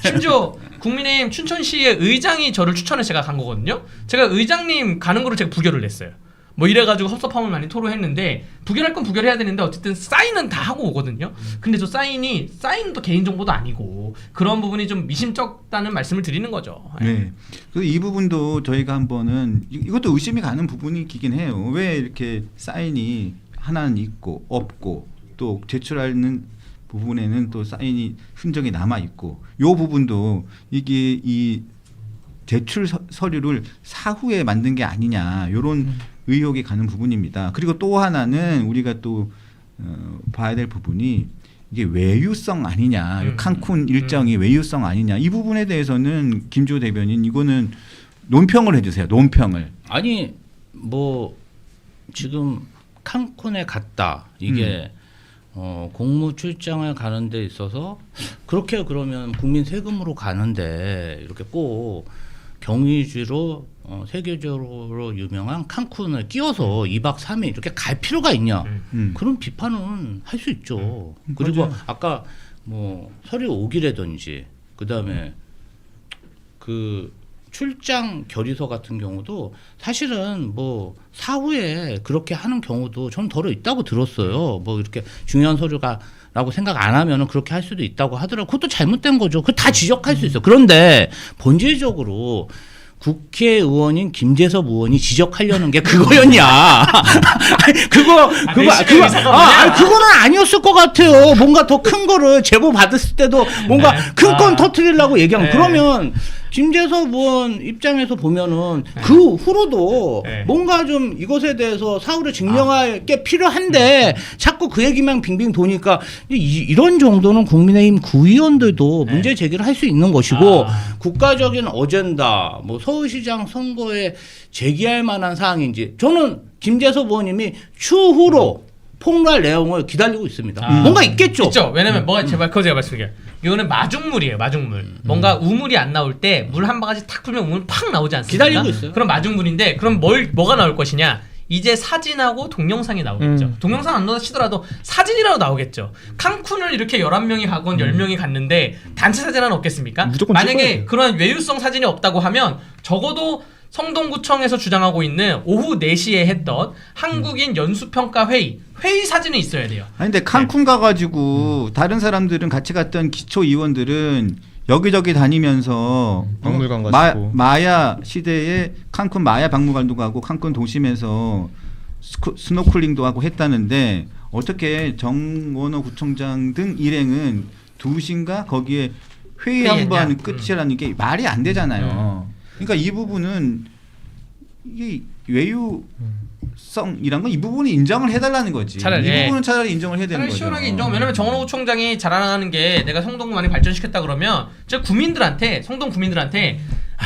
심지어 국민의힘 춘천시의 의장이 저를 추천해서 제가 간 거거든요. 제가 의장님 가는 거를 제가 부결을 냈어요. 뭐 이래가지고 섭섭함을 많이 토로했는데 부결할 건 부결해야 되는데 어쨌든 사인은 다 하고 오거든요. 근데 저 사인도 개인정보도 아니고 그런 부분이 좀 미심쩍다는 말씀을 드리는 거죠. 네. 그래서 이 부분도 저희가 한번은 이것도 의심이 가는 부분이긴 해요. 왜 이렇게 사인이 하나는 있고 없고 또 제출하는 부분에는 또 사인이 흔적이 남아 있고 이 부분도 이게 이 제출 서류를 사후에 만든 게 아니냐 이런 의혹이 가는 부분입니다. 그리고 또 하나는 우리가 또 봐야 될 부분이 이게 외유성 아니냐, 칸쿤 일정이 외유성 아니냐 이 부분에 대해서는 김주호 대변인 이거는 논평을 해주세요. 논평을. 아니 뭐 지금 칸쿤에 갔다 이게 공무 출장을 가는 데 있어서 그렇게 그러면 국민 세금으로 가는데 이렇게 꼭 경유지로 세계적으로 유명한 칸쿤을 끼워서 2박 3일 이렇게 갈 필요가 있냐 그런 비판은 할 수 있죠. 그리고 맞아요. 아까 뭐 서류 오기라든지 그다음에 그 출장 결의서 같은 경우도 사실은 뭐 사후에 그렇게 하는 경우도 좀 덜어 있다고 들었어요. 뭐 이렇게 중요한 서류가 라고 생각 안 하면은 그렇게 할 수도 있다고 하더라고요. 그것도 잘못된 거죠. 그거 다 지적할 수 있어요. 그런데 본질적으로 국회의원인 김재섭 의원이 지적하려는 게 그거였냐? 그거는 아니었을 것 같아요. 뭔가 더 큰 거를 제보 받았을 때도 뭔가 큰 건 터뜨리려고 얘기하면 그러면 김재섭 의원 입장에서 보면은 그 후로도 뭔가 좀 이것에 대해서 사후를 증명할 게 필요한데 자꾸 그 얘기만 빙빙 도니까 이런 정도는 국민의힘 구의원들도 문제 제기를 할 수 있는 것이고 국가적인 어젠다 뭐 서울시장 선거에 제기할 만한 사항인지 저는 김재섭 의원님이 추후로 폭로할 내용을 기다리고 있습니다. 뭔가 있겠죠. 있죠. 왜냐면 뭐가 제발 그거 제가 말씀드릴게요. 이거는 마중물이에요. 마중물. 뭔가 우물이 안 나올 때 물 한 바가지 탁 풀면 우물 팍 나오지 않습니까? 기다리고 있어요. 그럼 마중물인데 그럼 뭐가 나올 것이냐? 이제 사진하고 동영상이 나오겠죠. 동영상 안 나오시더라도 사진이라도 나오겠죠. 칸쿤을 이렇게 11명이 가건 10명이 갔는데 단체 사진은 없겠습니까? 만약에 그런 외유성 사진이 없다고 하면 적어도 성동구청에서 주장하고 있는 오후 4시에 했던 한국인 연수평가 회의 사진이 있어야 돼요. 아니 근데 칸쿤 가가지고 다른 사람들은 같이 갔던 기초의원들은 여기저기 다니면서 박물관 가시고 마야 시대에 칸쿤 마야 박물관도 가고 칸쿤 도심에서 스노클링도 하고 했다는데 어떻게 정원호 구청장 등 일행은 2시인가 거기에 회의 한번 끝이라는 게 말이 안 되잖아요. 그러니까 이 부분은 이게 외유 외유성이란 건 이 부분을 인정을 해달라는 거지. 차라리, 이 부분은 차라리 인정을 해야 되는 차라리 거죠. 시원하게 인정. 왜냐면 정원호 총장이 자랑하는 게 내가 성동구 많이 발전시켰다 그러면 저 구민들한테 성동 구민들한테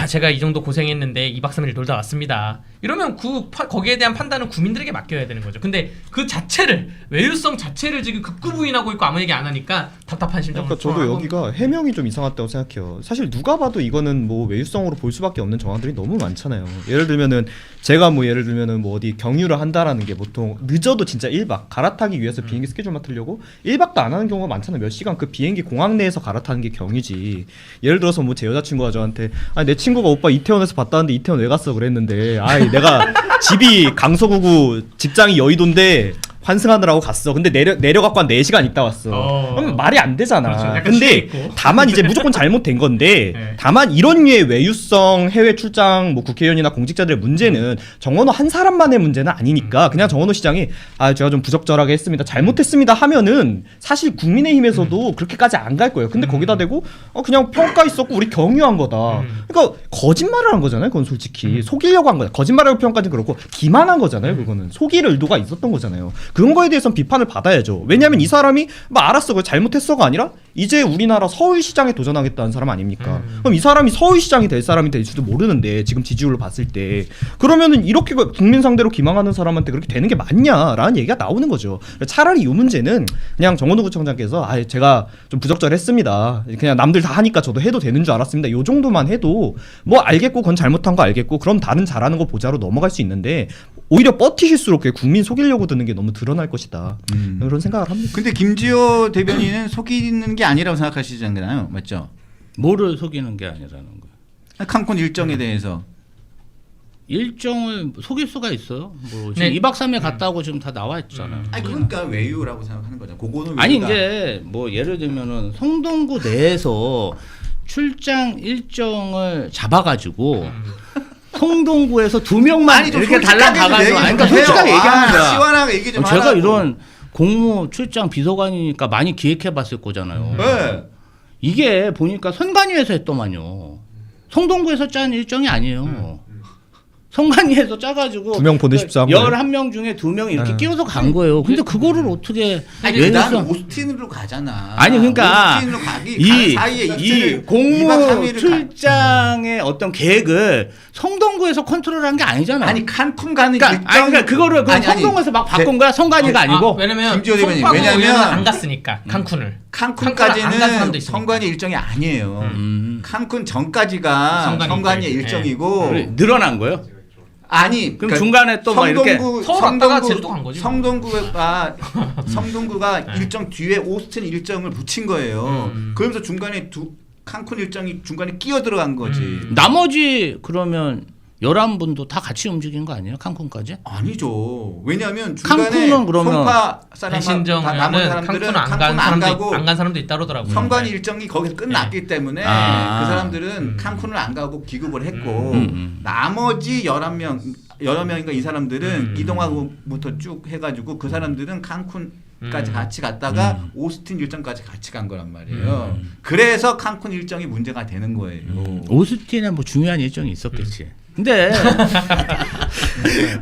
제가 이 정도 고생했는데 2박 3일 놀다 왔습니다. 이러면 거기에 대한 판단은 구민들에게 맡겨야 되는 거죠. 근데 그 자체를 외유성 자체를 지금 극구 부인하고 있고 아무 얘기 안 하니까 답답한 심정을 그러니까 저도 여기가 해명이 좀 이상하다고 생각해요. 사실 누가 봐도 이거는 뭐 외유성으로 볼 수밖에 없는 정황들이 너무 많잖아요. 예를 들면은 제가 뭐 예를 들면은 뭐 어디 경유를 한다라는 게 보통 늦어도 진짜 1박 갈아타기 위해서 비행기 스케줄 맡으려고 1박도 안 하는 경우가 많잖아요. 몇 시간 그 비행기 공항 내에서 갈아타는 게 경유지. 예를 들어서 뭐 제 여자친구가 저한테 내 친구가 오빠 이태원에서 봤다는데 이태원 왜 갔어 그랬는데 내가 집이 강서구고 직장이 여의도인데 환승하느라고 갔어. 근데 내려갖고 한 4시간 있다 왔어. 그럼 말이 안 되잖아. 그렇죠. 약간 근데 취해 있고. 다만 이제 무조건 잘못된 건데 네. 다만 이런 류의 외유성 해외 출장 뭐 국회의원이나 공직자들의 문제는 정원호 한 사람만의 문제는 아니니까 그냥 정원호 시장이 제가 좀 부적절하게 했습니다. 잘못했습니다 하면은 사실 국민의힘에서도 그렇게까지 안 갈 거예요. 근데 거기다 대고 그냥 평가 있었고 우리 경유한 거다. 그러니까 거짓말을 한 거잖아요. 그건 솔직히 속이려고 한 거야. 거짓말하고 평가는 그렇고 기만한 거잖아요. 그거는 속일 의도가 있었던 거잖아요. 그런 거에 대해서는 비판을 받아야죠. 왜냐하면 이 사람이 뭐 알았어, 그거 잘못했어가 아니라 이제 우리나라 서울시장에 도전하겠다는 사람 아닙니까? 그럼 이 사람이 서울시장이 될 사람이 될지도 모르는데 지금 지지율로 봤을 때 그러면은 이렇게 국민 상대로 기망하는 사람한테 그렇게 되는 게 맞냐라는 얘기가 나오는 거죠. 차라리 이 문제는 그냥 정원호 구청장께서 제가 좀 부적절했습니다. 그냥 남들 다 하니까 저도 해도 되는 줄 알았습니다. 요 정도만 해도 뭐 알겠고 그건 잘못한 거 알겠고 그럼 다른 잘하는 거 보자로 넘어갈 수 있는데 오히려 버티실수록 국민 속이려고 드는 게 너무 드러날 것이다. 그런 생각을 합니다. 근데 김지호 대변인은 속이는 게 아니라고 생각하시잖아요, 맞죠? 뭐를 속이는 게 아니라는 거예요. 칸쿤 일정에 대해서. 일정을 속일 수가 있어요. 뭐 지금 네. 2박 3일 갔다 오고 지금 다 나와 있잖아요. 아니 그러니까 외유라고 생각하는 거죠. 그거는 아니 외유다. 이제 뭐 예를 들면은 성동구 내에서 출장 일정을 잡아가지고 성동구에서 2명만 아니, 좀 이렇게 솔직하게 달라가가지고 좀 그러니까 얘기 좀 솔직하게 해요. 얘기하는 거야. 시원하게 얘기 좀 제가 하라고. 이런 공무 출장 비서관이니까 많이 기획해봤을 거잖아요. 네. 이게 보니까 선관위에서 했더만요. 성동구에서 짠 일정이 아니에요. 선관위에서 짜가지고 2명 보내십시오 한 거예요? 11명 중에 2명 이렇게 끼워서 간 거예요. 근데 그거를 어떻게 아니 외유성- 난 오스틴으로 가잖아. 아니 그러니까 오스틴으로 가는 사이에 이 이틀을 공무 2박 3일을 출장의 어떤 계획을 성동구에서 컨트롤한 게 아니잖아. 아니 칸쿤 가는 그러니까, 일정 그러니까 그거를 그럼 성동구에서 막 바꾼 거야? 성관위가 아니고. 왜냐면 김지호 대변인, 송파구 왜냐면- 의원은 안 갔으니까 칸쿤을 칸쿤을 안간 사람도 칸쿤까지는 있으니까. 선관위 일정이 아니에요. 칸쿤 전까지가 선관위 선관위 일정이. 일정이고 그래, 늘어난 거예요? 아니 그럼 중간에 또막 이렇게 서울 왔다가 제주도 간 거지. 성동구가 일정 뒤에 오스틴 일정을 붙인 거예요. 그러면서 중간에 칸쿤 일정이 중간에 끼어 들어간 거지. 나머지 그러면 11분도 다 같이 움직인 거 아니에요? 칸쿤까지? 아니죠. 왜냐하면 중간에 칸쿤은 그러면 송파 사람 배신정 남은 의원은 사람들은 칸쿤 칸쿤 안 가고 안 간 사람도 있다 그러더라고요. 선관위 일정이 거기서 끝났기 때문에 아. 그 사람들은 칸쿤을 안 가고 귀국을 했고 나머지 11명인가 이 사람들은 이동하고부터 쭉 해가지고 그 사람들은 칸쿤까지 같이 갔다가 오스틴 일정까지 같이 간 거란 말이에요. 그래서 칸쿤 일정이 문제가 되는 거예요. 오스틴에 뭐 중요한 일정이 있었겠지. 근데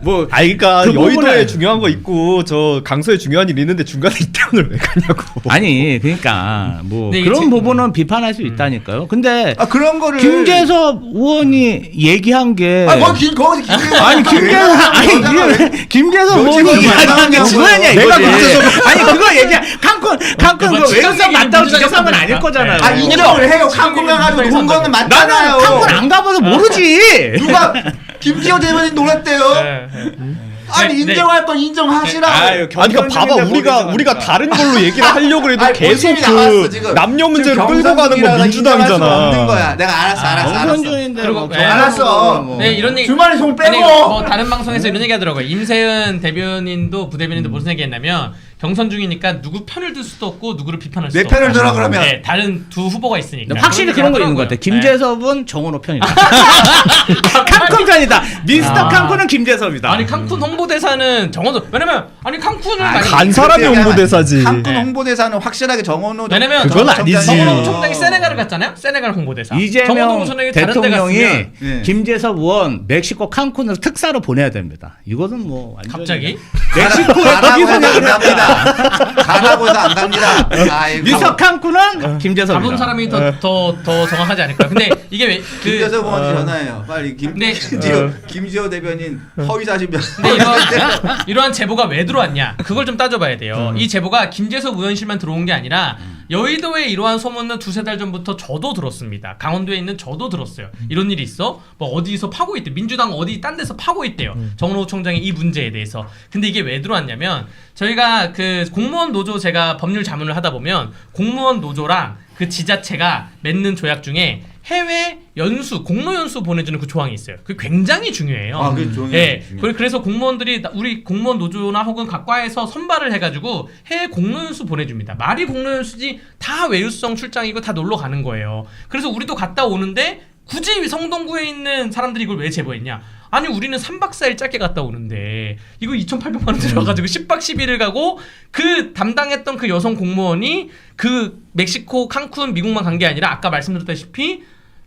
뭐 그러니까 그 여의도에 부분은- 중요한 거 있고 저 강서에 중요한 일 있는데 중간에 이태원을 왜 가냐고. 아니 그러니까 뭐 근데 이게 그런 지금- 부분은 비판할 수 있다니까요. 근데 그런 거를 김재섭 의원이 얘기한 게 거기서 아니 김재섭 의원이 얘기한 게 뭐냐 내가 이거지. 아니 그거 얘기 칸쿤 그거 그 외국산 직접 맞다고 얘기 지적한 건 문제가 아닐 거잖아요. 아 인정을 해요. 칸쿤 가가지고 본 거는 나는 맞잖아요. 칸쿤 안 가봐서 모르지. 누가 김지호 대변인 놀았대요. 아니 인정할 건 인정하시라고. 아유, 아니 그러니까 봐봐 우리가 다른 걸로 얘기를 하려고 해도 아니, 계속 본심이 나왔어, 그 지금. 남녀 문제를 지금 끌고 가는 건 경선중이라서 인정할 수가 없는 민주당이잖아. 거야. 내가 알았어. 정선준인데 그리고 뭐 네, 알았어. 뭐. 네 이런 얘기 주말에 송 빼고. 아니, 뭐 다른 방송에서 이런 얘기 하더라고요. 임세은 대변인도 부대변인도 무슨 얘기 했냐면 경선 중이니까 누구 편을 들 수도 없고 누구를 비판할 수도 내 없고. 편을 들어 그러면. 네, 다른 두 후보가 있으니까. 확실히 그런 거 있는 것 같아. 하더라고요. 김재섭은 정원호 편이다. 칸쿤 편이다. 미스터 칸쿤은 김재섭이다. 아니 칸쿤 홍보대사는 정원호. 왜냐면 아니 칸쿤을 많이 간 사람이 그렇게 홍보대사지. 칸쿤 네. 홍보대사는 확실하게 정원호 왜냐면 그건 아니지. 정원호 총장이 세네갈을 갔잖아요. 세네갈 홍보대사. 이재명 정원호 총장이 다른 데 대통령이 갔으면 예. 김재섭 의원 멕시코 칸쿤을 특사로 보내야 됩니다. 이거는 뭐 완전히 갑자기 멕시코에 가라고 거기서 해서 안 갑니다. 가라고 해서 안 갑니다. 아이고. 미스터 칸쿤은 김재섭이다. 가본 사람이 더 정확하지 않을까요? 근데 이게 왜 김재섭 그 의원한테 전화해요. 빨리 네. 김지호 대변인 허위사실변. 근데 이러한 제보가 왜 들어왔냐? 그걸 좀 따져봐야 돼요. 이 제보가 김재섭 의원실만 들어온 게 아니라 여의도에 이러한 소문은 두세 달 전부터 저도 들었습니다. 강원도에 있는 저도 들었어요. 이런 일이 있어? 뭐 어디서 파고 있대. 민주당 어디 딴 데서 파고 있대요. 정원호 총장이 이 문제에 대해서. 근데 이게 왜 들어왔냐면 저희가 그 공무원 노조 제가 법률 자문을 하다 보면 공무원 노조랑 그 지자체가 맺는 조약 중에 해외 연수, 공로 연수 보내주는 그 조항이 있어요. 그게 굉장히 중요해요. 아, 그게 중요해요. 예. 중요해요. 그래서 공무원들이 우리 공무원 노조나 혹은 각 과에서 선발을 해가지고 해외 공로 연수 보내줍니다. 말이 공로 연수지 다 외유성 출장이고 다 놀러 가는 거예요. 그래서 우리도 갔다 오는데 굳이 성동구에 있는 사람들이 이걸 왜 제보했냐? 아니 우리는 3박 4일 짧게 갔다 오는데 이거 2,800만 원 들어가지고 10박 11일 가고 그 담당했던 그 여성 공무원이 그 멕시코 칸쿤 미국만 간 게 아니라 아까 말씀드렸다시피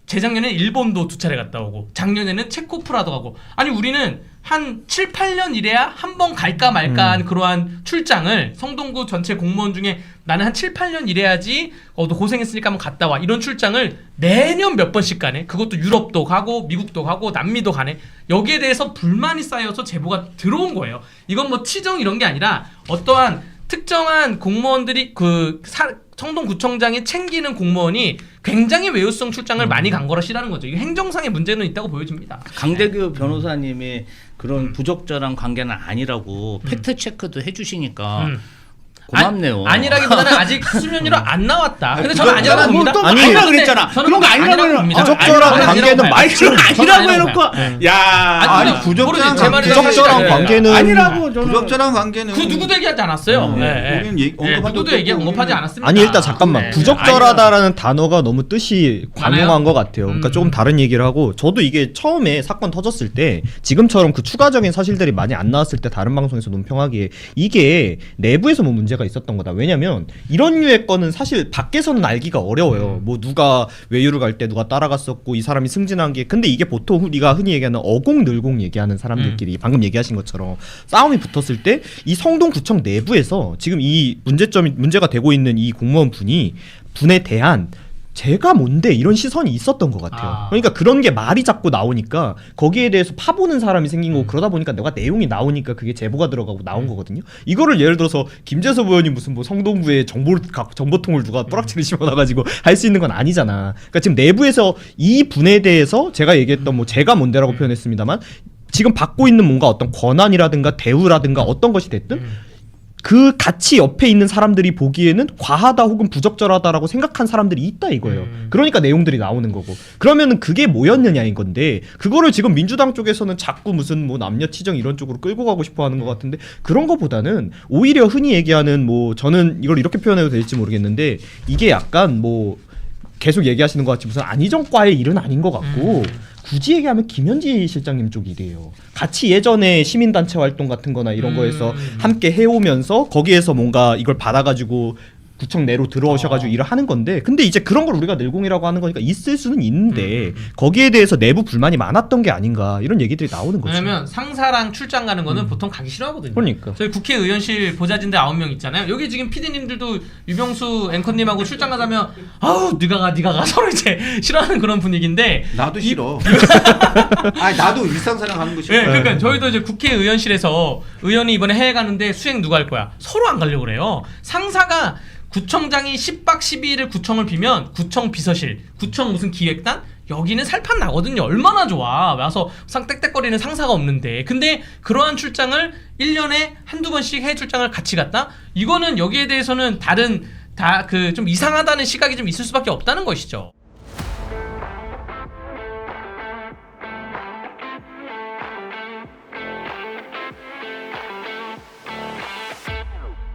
재작년에 일본도 2차례 갔다 오고 작년에는 체코 프라도 가고 아니 우리는 한 7, 8년 이래야 한 번 갈까 말까 한 그러한 출장을 성동구 전체 공무원 중에 나는 한 7, 8년 이래야지 너 고생했으니까 한번 갔다 와 이런 출장을 매년 몇 번씩 가네. 그것도 유럽도 가고 미국도 가고 남미도 가네. 여기에 대해서 불만이 쌓여서 제보가 들어온 거예요. 이건 뭐 치정 이런 게 아니라 어떠한 특정한 공무원들이 성동구청장이 챙기는 공무원이 굉장히 외유성 출장을 많이 간 거라 싫어하는 거죠. 이게 행정상의 문제는 있다고 보여집니다. 강대규 변호사님이 그런 부적절한 관계는 아니라고 팩트 체크도 해주시니까 고맙네요. 아니라기보다는 아직 수면 위로 안 나왔다. 근데 저는 부적절한 아니라고 봅니다. 또 아니, 아니라 근데 그랬잖아. 저는 그런 거 아니라고 봅니다. 부적절한 아니, 관계는 아니라고 아니 봐요. 그럼 저는 아니라고 아니라고 해놓고 봐요. 야 아니, 아니 부적절한 모르지, 제 말이 부적절한 네. 관계는 아니라고 저는 부적절한 관계는 그 누구도 얘기하지 않았어요. 우리는 언급한 누구도 적도 없고 언급하지 우리는- 않았습니다. 아니 일단 잠깐만 네. 부적절하다라는 단어가 너무 뜻이 많아요? 관용한 것 같아요. 그러니까 조금 다른 얘기를 하고 저도 이게 처음에 사건 터졌을 때 지금처럼 그 추가적인 사실들이 많이 안 나왔을 때 다른 방송에서 논평하기에 이게 내부에서 뭐 문제가 있었던 거다. 왜냐면 이런 류의 거는 사실 밖에서는 알기가 어려워요. 뭐 누가 외유를 갈 때 누가 따라갔었고 이 사람이 승진한 게 근데 이게 보통 우리가 흔히 얘기하는 어공늘공 얘기하는 사람들끼리 방금 얘기하신 것처럼 싸움이 붙었을 때 이 성동구청 내부에서 지금 이 문제가 되고 있는 이 공무원 분에 대한 제가 뭔데 이런 시선이 있었던 것 같아요. 그러니까 그런 게 말이 자꾸 나오니까 거기에 대해서 파보는 사람이 생긴 거고 그러다 보니까 내가 내용이 나오니까 그게 제보가 들어가고 나온 거거든요. 이거를 예를 들어서 김재섭 의원이 무슨 뭐 성동구에 정보통을 누가 뿌락치를 심어놔가지고 할 수 있는 건 아니잖아. 그러니까 지금 내부에서 이 분에 대해서 제가 얘기했던 뭐 제가 뭔데라고 표현했습니다만 지금 받고 있는 뭔가 어떤 권한이라든가 대우라든가 어떤 것이 됐든 그 같이 옆에 있는 사람들이 보기에는 과하다 혹은 부적절하다라고 생각한 사람들이 있다 이거예요. 그러니까 내용들이 나오는 거고. 그러면은 그게 뭐였느냐인 건데 그거를 지금 민주당 쪽에서는 자꾸 무슨 뭐 남녀 치정 이런 쪽으로 끌고 가고 싶어 하는 것 같은데 그런 거보다는 오히려 흔히 얘기하는 뭐 저는 이걸 이렇게 표현해도 될지 모르겠는데 이게 약간 뭐 계속 얘기하시는 것 같이 무슨 안희정과의 일은 아닌 것 같고 굳이 얘기하면 김현지 실장님 쪽 일이에요. 같이 예전에 시민단체 활동 같은 거나 이런 거에서 함께 해오면서 거기에서 뭔가 이걸 받아가지고 구청 내로 들어오셔가지고 일을 하는 건데 근데 이제 그런 걸 우리가 늘공이라고 하는 거니까 있을 수는 있는데 거기에 대해서 내부 불만이 많았던 게 아닌가 이런 얘기들이 나오는 거죠. 왜냐면 상사랑 출장 가는 거는 보통 가기 싫어하거든요. 그러니까. 저희 국회의원실 보좌진들 9명 있잖아요. 여기 지금 PD님들도 유병수 앵커님하고 출장 가자면 아우 네가 가 서로 이제 싫어하는 그런 분위기인데 나도 싫어. 아니 나도 일상생활 하는 거 싫어. 네, 그러니까 저희도 이제 국회의원실에서 의원이 이번에 해외 가는데 수행 누가 할 거야? 서로 안 가려고 그래요. 상사가 구청장이 10박 12일을 구청을 비면 구청 비서실, 구청 무슨 기획단 여기는 살판 나거든요. 얼마나 좋아. 와서 땡땡거리는 상사가 없는데. 근데 그러한 출장을 1년에 한두 번씩 해외 출장을 같이 갔다? 이거는 여기에 대해서는 좀 이상하다는 시각이 좀 있을 수밖에 없다는 것이죠.